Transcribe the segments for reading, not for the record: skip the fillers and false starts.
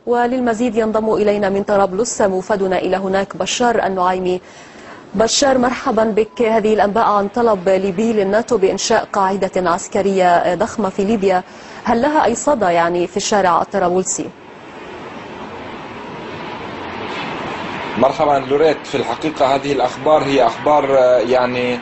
وللمزيد ينضم إلينا من طرابلس موفدنا إلى هناك بشار النعيمي. بشار، مرحبا بك. هذه الأنباء عن طلب ليبي للناتو بإنشاء قاعدة عسكرية ضخمة في ليبيا، هل لها أي صدى يعني في الشارع الطرابلسي؟ مرحبا لوريت، في الحقيقة هذه الأخبار هي أخبار يعني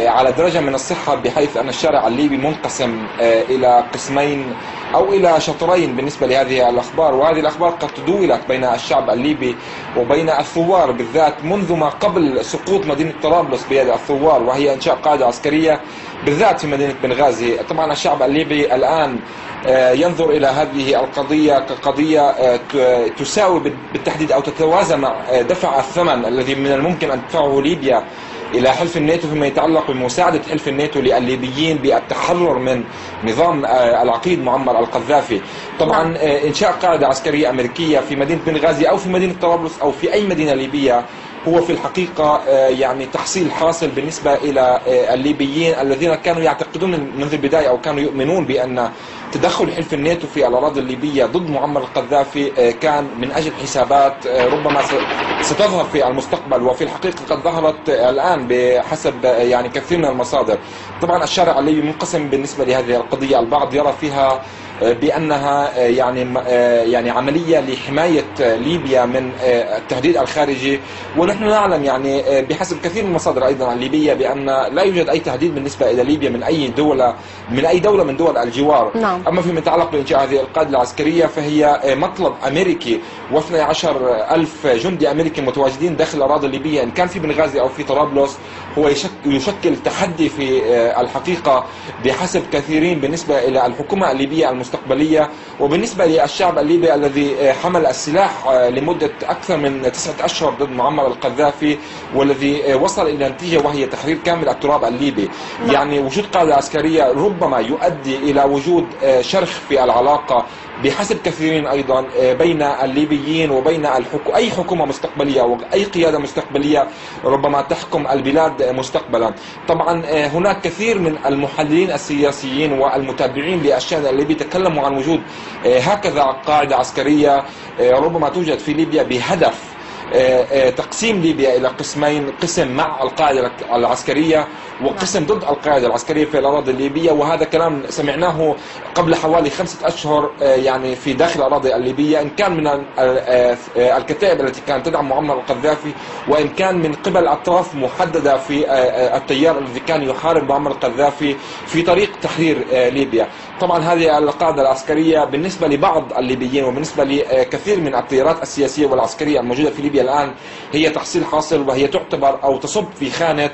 على درجة من الصحة، بحيث أن الشارع الليبي منقسم إلى قسمين أو إلى شطرين بالنسبة لهذه الأخبار، وهذه الأخبار قد تدولت بين الشعب الليبي وبين الثوار بالذات منذ ما قبل سقوط مدينة طرابلس بيد الثوار، وهي إنشاء قاعدة عسكرية بالذات في مدينة بنغازي. طبعا الشعب الليبي الآن ينظر إلى هذه القضية كقضية تساوي بالتحديد أو تتوازى مع دفع الثمن الذي من الممكن أن تدفعه ليبيا إلى حلف الناتو فيما يتعلق بمساعدة حلف الناتو للليبيين بالتحرر من نظام العقيد معمر القذافي. طبعا إنشاء قاعدة عسكرية أمريكية في مدينة بنغازي أو في مدينة طرابلس أو في أي مدينة ليبية هو في الحقيقة يعني تحصيل حاصل بالنسبة إلى الليبيين الذين كانوا يعتقدون منذ البداية أو كانوا يؤمنون بأن تدخل حلف الناتو في الأراضي الليبية ضد معمر القذافي كان من أجل حسابات ربما ستظهر في المستقبل، وفي الحقيقة قد ظهرت الآن بحسب يعني كثير من المصادر. طبعا الشارع الليبي منقسم بالنسبة لهذه القضية، البعض يرى فيها بأنها يعني عملية لحماية ليبيا من التهديد الخارجي، ونحن نعلم يعني بحسب كثير من المصادر أيضا الليبية بأن لا يوجد أي تهديد بالنسبة إلى ليبيا من أي دولة من دول الجوار. نعم. أما فيما يتعلق بإنشاء هذه القاعدة العسكرية فهي مطلب أمريكي، و12,000 جندي أمريكي متواجدين داخل الأراضي الليبية إن كان في بنغازي أو في طرابلس هو يشكل تحدي في الحقيقة بحسب كثيرين بالنسبة إلى الحكومة الليبية المستقبلية، وبالنسبة للشعب الليبي الذي حمل السلاح لمدة أكثر من 9 أشهر ضد معمر القذافي والذي وصل إلى نتيجة وهي تحرير كامل التراب الليبي. يعني وجود قاعدة عسكرية ربما يؤدي إلى وجود شرخ في العلاقة بحسب كثيرين أيضا بين الليبيين وبين أي حكومة مستقبلية وأي قيادة مستقبلية ربما تحكم البلاد مستقبلا. طبعا هناك كثير من المحللين السياسيين والمتابعين للشأن الليبي تكلموا عن وجود هكذا قاعدة عسكرية ربما توجد في ليبيا بهدف تقسيم ليبيا إلى قسمين، قسم مع القاعدة العسكرية وقسم ضد القاعدة العسكرية في الأراضي الليبية، وهذا كلام سمعناه قبل حوالي 5 أشهر يعني في داخل الأراضي الليبية، إن كان من الكتائب التي كانت تدعم معمر القذافي وإن كان من قبل أطراف محددة في التيار الذي كان يحارب معمر القذافي في طريق تحرير ليبيا. طبعا هذه القاعدة العسكرية بالنسبة لبعض الليبيين وبالنسبة لكثير من التيارات السياسية والعسكرية الموجودة في ليبيا الآن هي تحصيل حاصل، وهي تعتبر أو تصب في خانة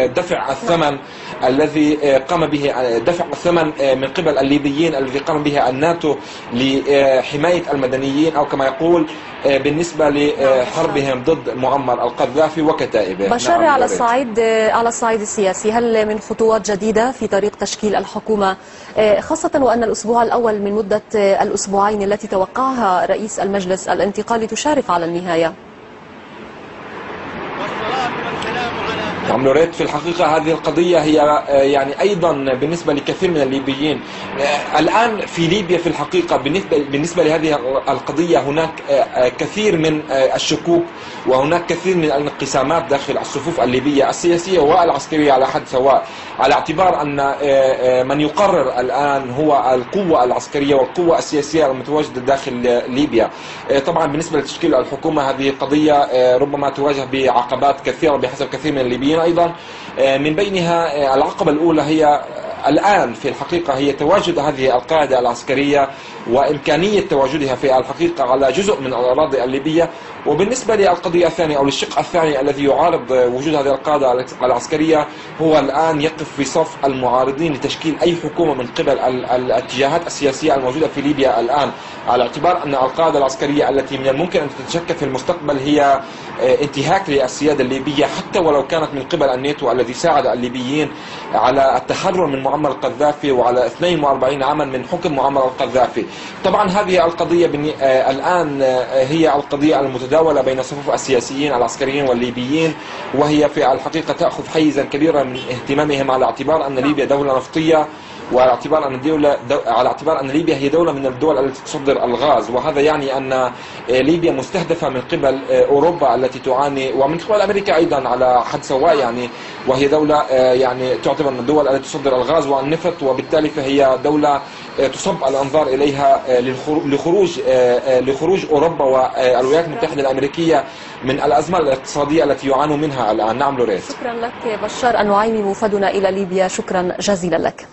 دفع الثمن الذي قام به دفع الثمن من قبل الليبيين الذي قام به الناتو لحماية المدنيين أو كما يقول بالنسبة لحربهم ضد معمر القذافي وكتائبه. بشار، على الصعيد السياسي هل من خطوات جديدة في طريق تشكيل الحكومة، خاصة وأن الأسبوع الأول من مدة الأسبوعين التي توقعها رئيس المجلس الانتقالي تشارف على النهاية؟ نعم لوريت، في الحقيقة هذه القضية هي يعني أيضا بالنسبة لكثير من الليبيين الآن في ليبيا في الحقيقة بالنسبة لهذه القضية هناك كثير من الشكوك وهناك كثير من الانقسامات داخل الصفوف الليبية السياسية والعسكرية على حد سواء، على اعتبار أن من يقرر الآن هو القوة العسكرية والقوة السياسية المتواجدة داخل ليبيا. طبعا بالنسبة لتشكيل الحكومة هذه قضية ربما تواجه بعقبات كثيرة بحسب كثير من الليبيين أيضا، من بينها العقبة الأولى هي الآن في الحقيقة هي تواجد هذه القاعدة العسكرية وإمكانية تواجدها في الحقيقة على جزء من الأراضي الليبية. وبالنسبة للقضية الثانية أو للشق الثاني الذي يعارض وجود هذه القاعدة العسكرية هو الآن يقف في صف المعارضين لتشكيل أي حكومة من قبل الاتجاهات السياسية الموجودة في ليبيا الآن، على اعتبار أن القاعدة العسكرية التي من الممكن أن تتشكل في المستقبل هي انتهاك للسيادة الليبية حتى ولو كانت من قبل الناتو الذي ساعد الليبيين على التحرر من معمر القذافي وعلى 42 عاما من حكم معمر القذافي. طبعا هذه القضية الآن هي القضية المتداولة بين صفوف السياسيين العسكريين والليبيين، وهي في الحقيقة تأخذ حيزا كبيرا من اهتمامهم على اعتبار أن ليبيا دولة نفطية وعلى اعتبار أن ليبيا هي دولة من الدول التي تصدر الغاز، وهذا يعني أن ليبيا مستهدفة من قبل أوروبا التي تعاني، ومن قبل أمريكا أيضا على حد سواء يعني، وهي دولة يعني تعتبر من الدول التي تصدر الغاز والنفط، وبالتالي فهي دولة تصب الأنظار إليها لخروج أوروبا والولايات المتحدة الأمريكية من الأزمة الاقتصادية التي يعانوا منها الآن. نعم لوريت. شكرا لك بشار النعيمي موفدنا إلى ليبيا، شكرا جزيلا لك.